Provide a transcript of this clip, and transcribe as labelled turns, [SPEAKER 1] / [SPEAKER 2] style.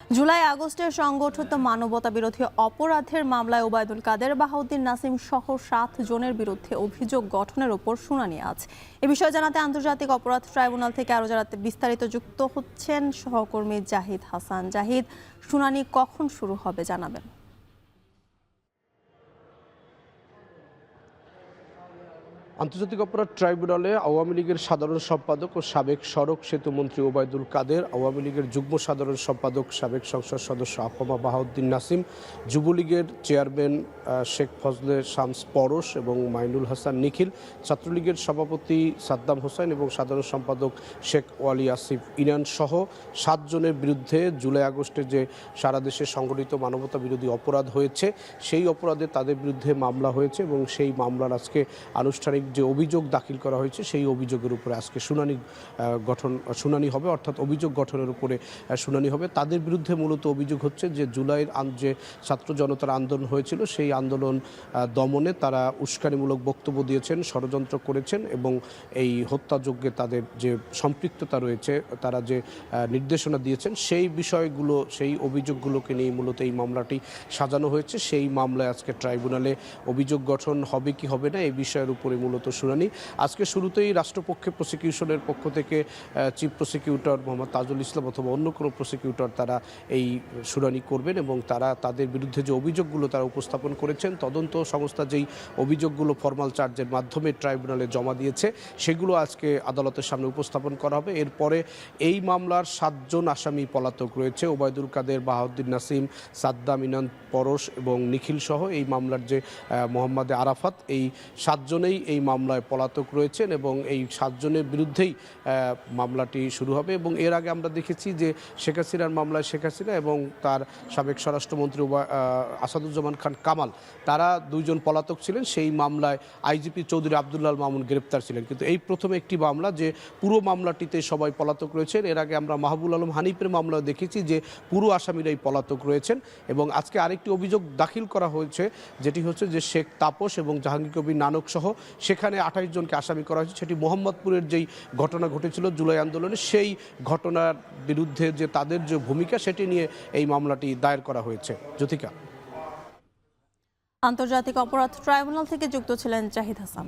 [SPEAKER 1] জুলাই আগস্টে সংগঠিত মানবতা বিরোধী অপরাধের মামলায় ওবায়দুল কাদের, বাহাউদ্দিন নাসিম সহ 7 জনের বিরুদ্ধে অভিযোগ গঠনের উপর শুনানি আজ। এ বিষয়ে জানাতে আন্তর্জাতিক অপরাধ ট্রাইব্যুনাল থেকে আরো জানাতে বিস্তারিত যুক্ত হচ্ছেন সহকর্মী জাহিদ হাসান। জাহিদ, শুনানি কখন শুরু হবে জানাবেন?
[SPEAKER 2] আন্তর্জাতিক অপরাধ ট্রাইব্যুনালে আওয়ামী লীগের সাধারণ সম্পাদক ও সাবেক সড়ক সেতু মন্ত্রী ওবায়দুল কাদের, আওয়ামী লীগের যুগ্ম সাধারণ সম্পাদক সাবেক সংসদ সদস্য আফামা বাহাউদ্দিন নাসিম, যুবলীগের চেয়ারম্যান শেখ ফজলে শামস পরশ এবং মাইনুল হাসান নিখিল, ছাত্রলীগের সভাপতি সাদ্দাম হোসেন এবং সাধারণ সম্পাদক শেখ ওয়ালি আসিফ ইনান সহ 7 জনের বিরুদ্ধে জুলাই আগস্টে যে সারা দেশে সংগঠিত মানবতা বিরোধী অপরাধ হয়েছে সেই অপরাধে তাদের বিরুদ্ধে মামলা হয়েছে এবং সেই মামলার আজকে আনুষ্ঠানিক যে অভিযোগ দাখিল করা হয়েছে সেই অভিযোগের উপরে আজকে শুনানি হবে, অর্থাৎ অভিযোগ গঠনের উপরে শুনানি হবে। তাদের বিরুদ্ধে মূলত অভিযোগ হচ্ছে যে জুলাইয়ের যে ছাত্র জনতার আন্দোলন হয়েছিল সেই আন্দোলন দমনে তারা উস্কানিমূলক বক্তব্য দিয়েছেন, ষড়যন্ত্র করেছেন এবং এই হত্যাযজ্ঞে তাদের যে সম্পৃক্ততা রয়েছে, তারা যে নির্দেশনা দিয়েছেন সেই বিষয়গুলো, সেই অভিযোগগুলোকে নিয়ে মূলত এই মামলাটি সাজানো হয়েছে। সেই মামলায় আজকে ট্রাইব্যুনালে অভিযোগ গঠন হবে কি হবে না এই বিষয়ের উপরে মূলত শুনানি। আজকে শুরুতেই রাষ্ট্রপক্ষে প্রসিকিউশনের পক্ষ থেকে চিফ প্রসিকিউটর মোহাম্মদ তাজুল ইসলাম অথবা অন্য কোনো প্রসিকিউটর তারা এই শুনানি করবেন এবং তারা তাদের বিরুদ্ধে যে অভিযোগগুলো তারা উপস্থাপন করেছেন, তদন্ত সংস্থা যেই অভিযোগগুলো ফরমাল চার্জের মাধ্যমে ট্রাইব্যুনালে জমা দিয়েছে সেগুলো আজকে আদালতের সামনে উপস্থাপন করা হবে। এরপরে এই মামলার 7 জন আসামি পলাতক রয়েছে, ওবায়দুল কাদের, বাহাউদ্দিন নাসিম, সাদ্দাম ইনান পরশ এবং নিখিল সহ এই মামলার যে মোহাম্মদ আরাফাত, এই 7 জনেই এই মামলায় পলাতক রয়েছেন এবং এই 7 জনের বিরুদ্ধেই মামলাটি শুরু হবে। এবং এর আগে আমরা দেখেছি যে শেখ হাসিনার মামলায় শেখ হাসিনা এবং তার সাবেক স্বরাষ্ট্রমন্ত্রী আসাদুজ্জামান খান কামাল, তারা 2 জন পলাতক ছিলেন। সেই মামলায় আইজিপি চৌধুরী আবদুল্লাহ মামুন গ্রেপ্তার ছিলেন, কিন্তু এই প্রথমে একটি মামলা যে পুরো মামলাটিতে সবাই পলাতক রয়েছেন। এর আগে আমরা মাহবুল আলম হানিফের মামলায় দেখেছি যে পুরো আসামিরাই পলাতক রয়েছেন। এবং আজকে আরেকটি অভিযোগ দাখিল করা হয়েছে, যেটি হচ্ছে যে শেখ তাপস এবং জাহাঙ্গীর কবির নানক সহ সেখানে 28 জনকে আসামি করা হয়েছে। সেটি মোহাম্মদপুরের যেই ঘটনা ঘটেছিল জুলাই আন্দোলনে, সেই ঘটনার বিরুদ্ধে যে তাদের যে ভূমিকা সেটি নিয়ে এই মামলাটি দায়ের করা হয়েছে। জ্যোতিকা।
[SPEAKER 1] আন্তর্জাতিক অপরাধ ট্রাইব্যুনাল থেকে যুক্ত ছিলেন জাহিদ হাসান।